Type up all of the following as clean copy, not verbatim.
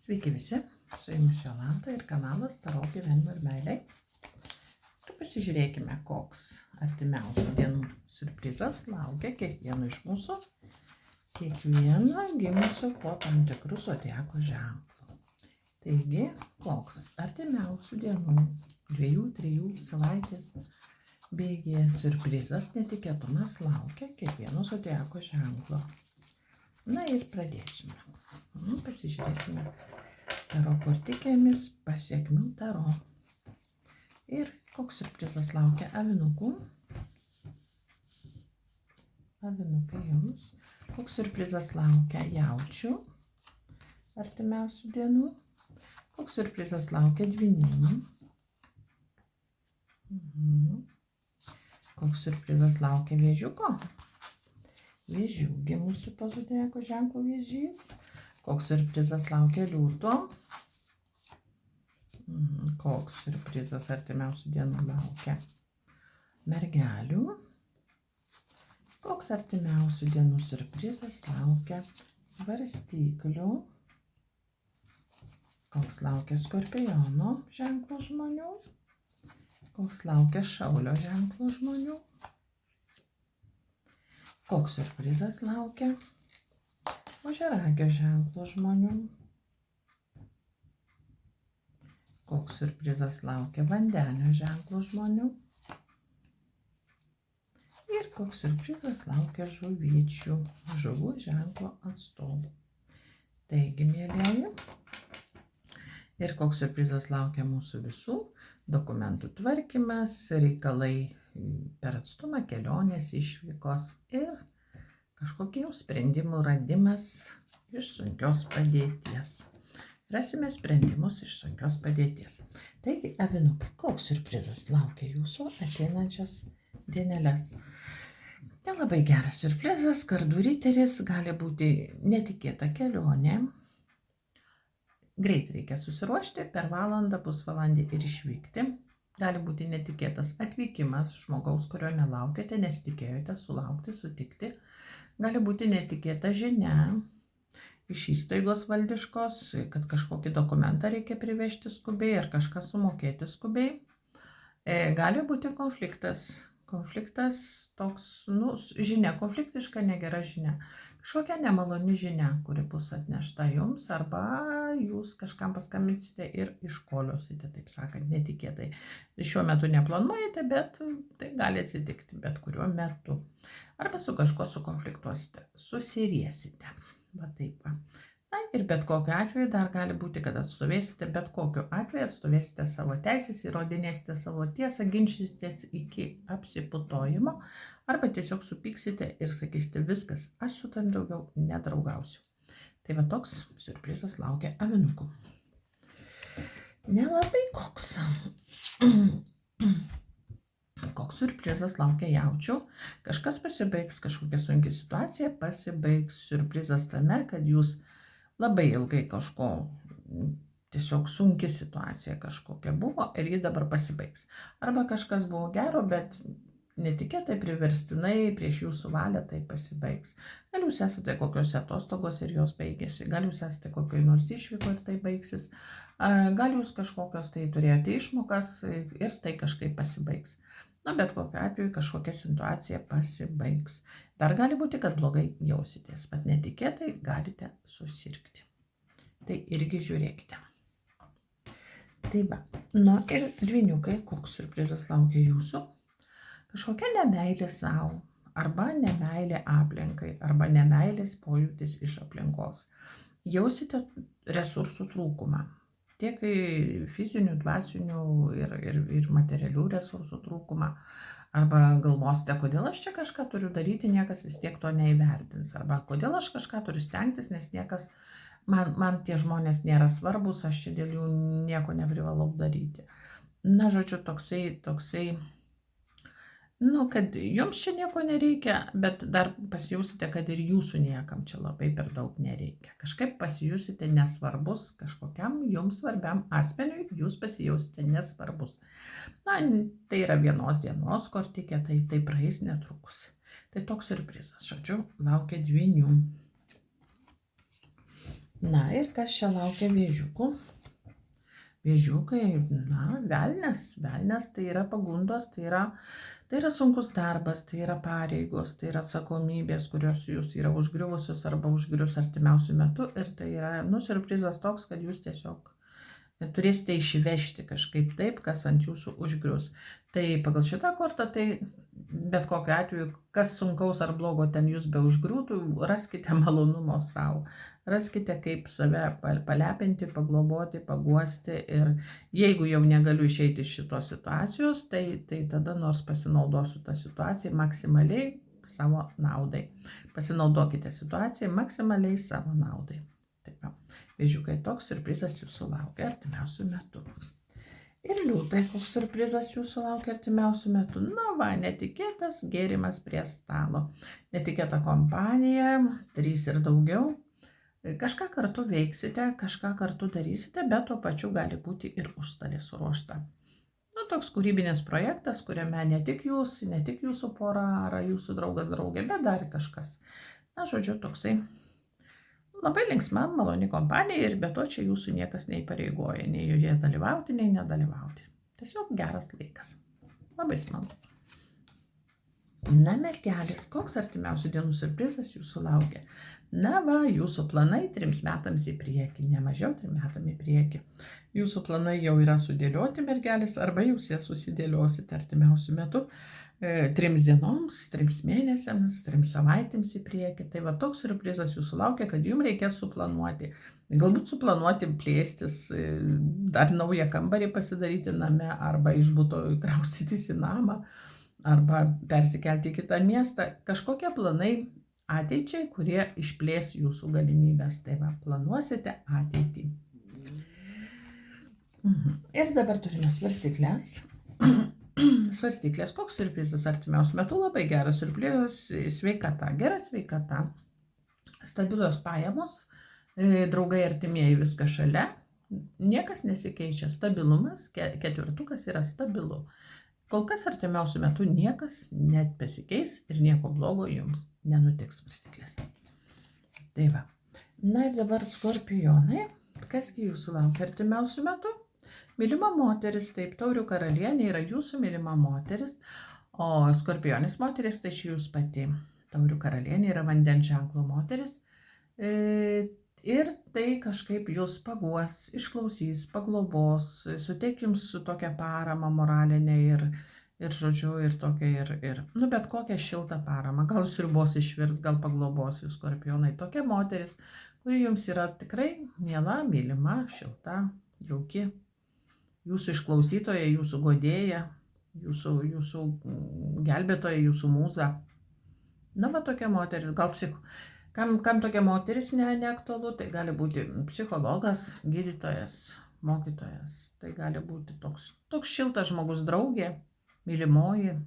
Sveiki visi, su jumis Jolanta ir kanalas Taro gyvenimo ir meilei. Ir pasižiūrėkime, koks artimiausių dienų siurprizas laukia kiekvieno iš mūsų, kiekvieno gimusio po tam tikrų zodiako ženklų. Taigi, koks artimiausių dienų, 2-3 savaitės bėgyje siurprizas, netikėtumas laukia kiekvieno zodiako ženklo. Na ir pradėsime. Pasižiūrėsime Taro kortikėmis pasiekmių Taro. Ir koks siurprizas laukia avinukų? Avinukai jums. Koks siurprizas laukia jaučių artimiausių dienų? Koks siurprizas laukia dvynių? Koks siurprizas laukia vėžiuko? Vėžių gimusių po zodiako ženklų vėžys. Koks siurprizas laukia liūto? Koks siurprizas artimiausių dienų laukia mergelių? Koks artimiausių dienų siurprizas laukia svarstyklių? Koks laukia skorpiono ženklo žmonių? Koks laukia šaulio ženklo žmonių? Koks siurprizas laukia ožiaragio ženklo žmonių? Koks siurprizas laukia vandenio ženklo žmonių? Ir koks siurprizas laukia žuviečių, žuvų ženklo atstovų. Taigi, mielieji, ir koks siurprizas laukia mūsų visų, dokumentų tvarkymas, reikalai per atstumą, kelionės, išvykos ir kažkokių sprendimų radimas iš sunkios padėties. Rasime sprendimus iš sunkios padėties. Taigi, avinukai, koks siurprizas laukia jūsų ateinančias dieneles? Nelabai geras siurprizas, kardų riteris, gali būti netikėta kelionė. Greit reikia susiruošti, per valandą, pusvalandį ir išvykti. Gali būti netikėtas atvykimas žmogaus, kurio nelaukėte, nesitikėjote sulaukti, sutikti. Gali būti netikėta žinia iš įstaigos valdiškos, kad kažkokį dokumentą reikia privežti skubiai ar kažką sumokėti skubiai. Gali būti konfliktas. Konfliktas toks, žinia, konfliktiška, negera žinia. Kažkokia nemaloni žinia, kuri bus atnešta jums, arba jūs kažkam paskambinsite ir iškoliosite, taip sakant, netikėtai. Šiuo metu neplanuojate, bet tai gali atsitikti bet kuriuo metu. Arba su kažko sukonfliktuosite, susiriesite. Va taip va. Na ir bet kokiu atveju dar gali būti, kad atstovėsite, bet kokiu atveju atstovėsite savo teisės, įrodinėsite savo tiesą, ginčysitės iki apsiputojimo, arba tiesiog supyksite ir sakysite viskas, aš su tam daugiau nedraugausiu. Tai va toks siurprizas laukia avinukų. Nelabai koks. Koks siurprizas laukia jaučių? Kažkas pasibaigs, kažkokia sunki situacija pasibaigs. Siurprizas tame, kad jūs labai ilgai kažko, tiesiog sunki situacija kažkokia buvo ir ji dabar pasibaigs. Arba kažkas buvo gero, bet netikėtai priverstinai prieš jūsų valią tai pasibaigs. Gal jūs esate kokios atostogos ir jos baigėsi, gal jūs esate kokioj nors išvyko ir tai baigsis, gal jūs kažkokios tai turėjote išmokas ir tai kažkaip pasibaigs. Na, bet kokiu atveju kažkokia situacija pasibaigs. Dar gali būti, kad blogai jausitės, bet netikėtai galite susirgti. Tai irgi žiūrėkite. Tai va, ir dvyniukai, koks siurprizas laukia jūsų? Kažkokia nemeilė savo, arba nemeilė aplinkai, arba nemeilės pojūtis iš aplinkos. Jausite resursų trūkumą. Tiek fizinių, dvasinių ir materialių resursų trūkumą. Arba galvosite, kodėl aš čia kažką turiu daryti, niekas vis tiek to neįvertins. Arba kodėl aš kažką turiu stengtis, nes niekas, man tie žmonės nėra svarbus, aš čia dėl jų nieko neprivalau daryti. Na, žodžiu, toksai, kad jums čia nieko nereikia, bet dar pasijausite, kad ir jūsų niekam čia labai per daug nereikia. Kažkaip pasijusite nesvarbus, kažkokiam jums svarbiam asmeniui jūs pasijausite nesvarbus. Na, tai yra vienos dienos kortikė, tai praeis netrukus. Tai toks siurprizas, žodžiu, laukia dvynių. Na ir kas čia laukia vėžiukų? Vėžiukai, velnias tai yra pagundos, tai yra sunkus darbas, tai yra pareigos, tai yra atsakomybės, kurios jūs yra užgriuvusios arba užgrius artimiausių metų ir tai yra, siurprizas toks, kad jūs tiesiog turėsite išvežti kažkaip taip, kas ant jūsų užgrius. Tai pagal šitą kortą, tai bet kokiu atveju, kas sunkaus ar blogo ten jūs be užgriūtų, raskite malonumo savo. Raskite, kaip save palepinti, pagloboti, paguosti ir jeigu jau negaliu išeiti iš šitos situacijos, tai tada nors pasinaudosiu tą situaciją maksimaliai savo naudai. Pasinaudokite situaciją maksimaliai savo naudai. Taip, vėžiukai, toks siurprizas jūsų laukia artimiausių metų. Ir liūtai, koks siurprizas jūsų laukia artimiausių metų. Netikėtas gėrimas prie stalo. Netikėta kompanija, 3 ir daugiau. Kažką kartu veiksite, kažką kartu darysite, bet tuo pačiu gali būti ir užstalė suruošta. Toks kūrybinis projektas, kuriame ne tik jūs, ne tik jūsų pora ar jūsų draugas draugė, bet dar kažkas. Žodžiu, toksai labai linksma, maloni kompanija ir be to čia jūsų niekas neįpareigoja, nei joje dalyvauti, nei nedalyvauti. Tiesiog geras laikas. Labai smagu. Mergelės, koks artimiausių dienų siurprizas jūsų laukia? Jūsų planai 3 metams į priekį, ne mažiau 3 metams į priekį. Jūsų planai jau yra sudėlioti, mergelės, arba jūs jas susidėliosite artimiausių metų. 3 dienoms, 3 mėnesiams, 3 savaitėms į priekį. Tai toks siurprizas jūsų laukia, kad jums reikės suplanuoti. Galbūt suplanuoti plėstis, dar naują kambarį pasidaryti name, arba iš buto kraustytis į namą, arba persikelti į kitą miestą. Kažkokie planai ateičiai, kurie išplės jūsų galimybės. Tai planuosite ateitį. Ir dabar turime svarstyklės. Svarstyklės, koks siurprizas artimiausių metų? Labai geras siurprizas, sveikata, gera sveikata, stabilios pajamos, draugai artimieji, viskas šalia, niekas nesikeičia, stabilumas, 4 yra stabilu. Kol kas artimiausių metų niekas net pasikeis ir nieko blogo jums nenutiks, svarstyklės. Tai va. Ir dabar skorpionai, kasgi jūsų laukia artimiausių metų? Mylima moteris, taip, taurių karalienė yra jūsų mylima moteris, o skorpionės moteris tai jūs pati. Taurių karalienė yra vandens ženklo moteris ir tai kažkaip jūs paguos, išklausys, paglobos, suteiks jums tokią paramą moralinę ir žodžiu, ir tokia, bet kokią šiltą paramą. Gal sriubos išvirs, gal paglobos jūs, skorpionai. Tokia moteris, kuri jums yra tikrai miela, mylima, šilta, jauki. Jūsų išklausytoja, jūsų godėja, jūsų gelbėtoja, jūsų mūza. Tokia moteris, gal kam tokia moteris neaktualu, tai gali būti psichologas, gydytojas, mokytojas, tai gali būti toks šiltas žmogus, draugė, mylimoji,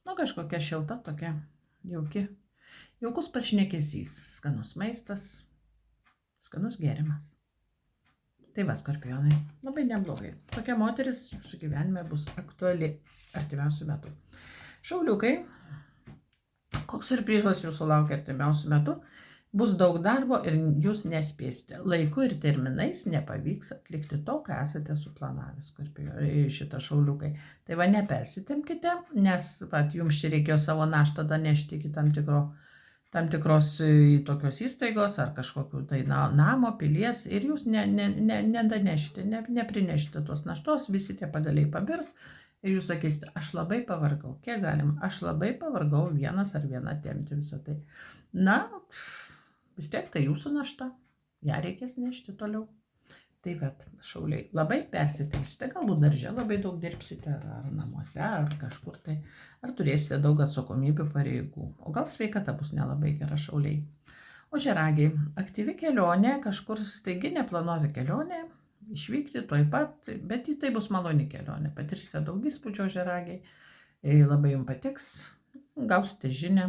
kažkokia šilta, tokia jauki, jaukus pašnekesys, skanus maistas, skanus gėrimas. Tai skorpionai, labai neblogai. Tokia moteris jūsų gyvenime bus aktuali artimiausių metų. Šauliukai, koks siurprizas jūsų laukia artimiausių metų? Bus daug darbo ir jūs nespėsite. Laiku ir terminais nepavyks atlikti to, ką esate suplanavę, šitą šauliukai. Tai nepersitemkite, nes jums čia reikėjo savo naštą nešti iki tam tikros tokios įstaigos ar kažkokių tai namo, pilies ir jūs nedanešite, neprinešite tos naštos, visi tie pagaliai pabirs ir jūs sakysite, aš labai pavargau, kiek galim, aš labai pavargau vienas ar viena tempti visą tai. Vis tiek tai jūsų našta, ją reikės nešti toliau. Tai šauliai, labai persitempsite, galbūt darže labai daug dirbsite, ar namuose, ar kažkur tai, ar turėsite daug atsakomybių, pareigų, o gal sveikata bus nelabai gera, šauliai. O žeragiai, aktyvi kelionė, kažkur staigi neplanuota kelionė, išvykti tuoj pat, bet tai bus maloni kelionė, patirsite daug įspūdžio, žeragiai, labai jums patiks, gausite žinią.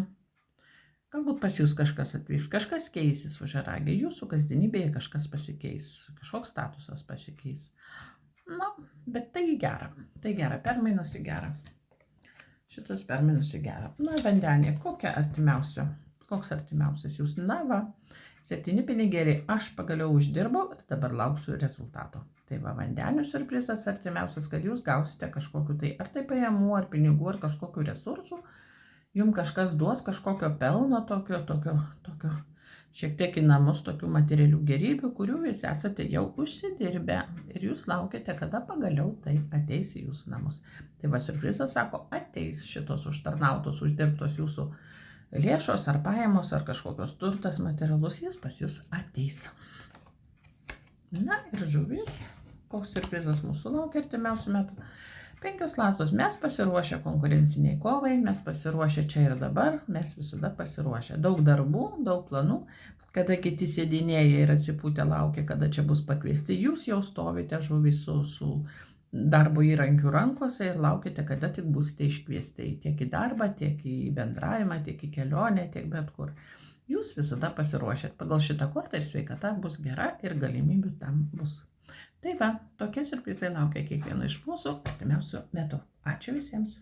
Galbūt pas jūs kažkas atvyks, kažkas keisis žeragiai, jūsų kasdienybėje kažkas pasikeis, kažkoks statusas pasikeis. Bet tai gera, permainos į gera. Šitas permainos į gera. Vandenė, koks artimiausias jūs? 7 pinigėliai, aš pagaliau uždirbau ir dabar lauksiu rezultato. Tai va, vandenių siurprizas artimiausias, kad jūs gausite kažkokiu tai, ar tai pajamų, ar pinigų, ar kažkokiu resursų, jums kažkas duos kažkokio pelno, tokio, šiek tiek į namus tokių materialių gerybių, kurių jūs esate jau užsidirbę ir jūs laukiate, kada pagaliau tai ateis į jūsų namus. Tai va, siurprizas sako, ateis šitos užtarnautos, uždirbtos jūsų lėšos ar pajamos, ar kažkokios turtas materialus, jis pas jūs ateis. Na ir žuvis, koks siurprizas mūsų laukia artimiausių metų. 5 lazdos, mes pasiruošę konkurenciniai kovai, mes pasiruošę čia ir dabar, mes visada pasiruošę. Daug darbų, daug planų, kada kiti sėdinėja ir atsipūtę laukia, kada čia bus pakviesti, jūs jau stovite žuvys su darbo įrankių rankose ir laukite, kada tik būsite iškviesti tiek į darbą, tiek į bendravimą, tiek į kelionę, tiek bet kur. Jūs visada pasiruošėt. Pagal šitą kortą ir sveikata bus gera ir galimybių tam bus. Tai va, tokie siurprizai laukia kiekvieno iš mūsų artimiausių metų. Ačiū visiems.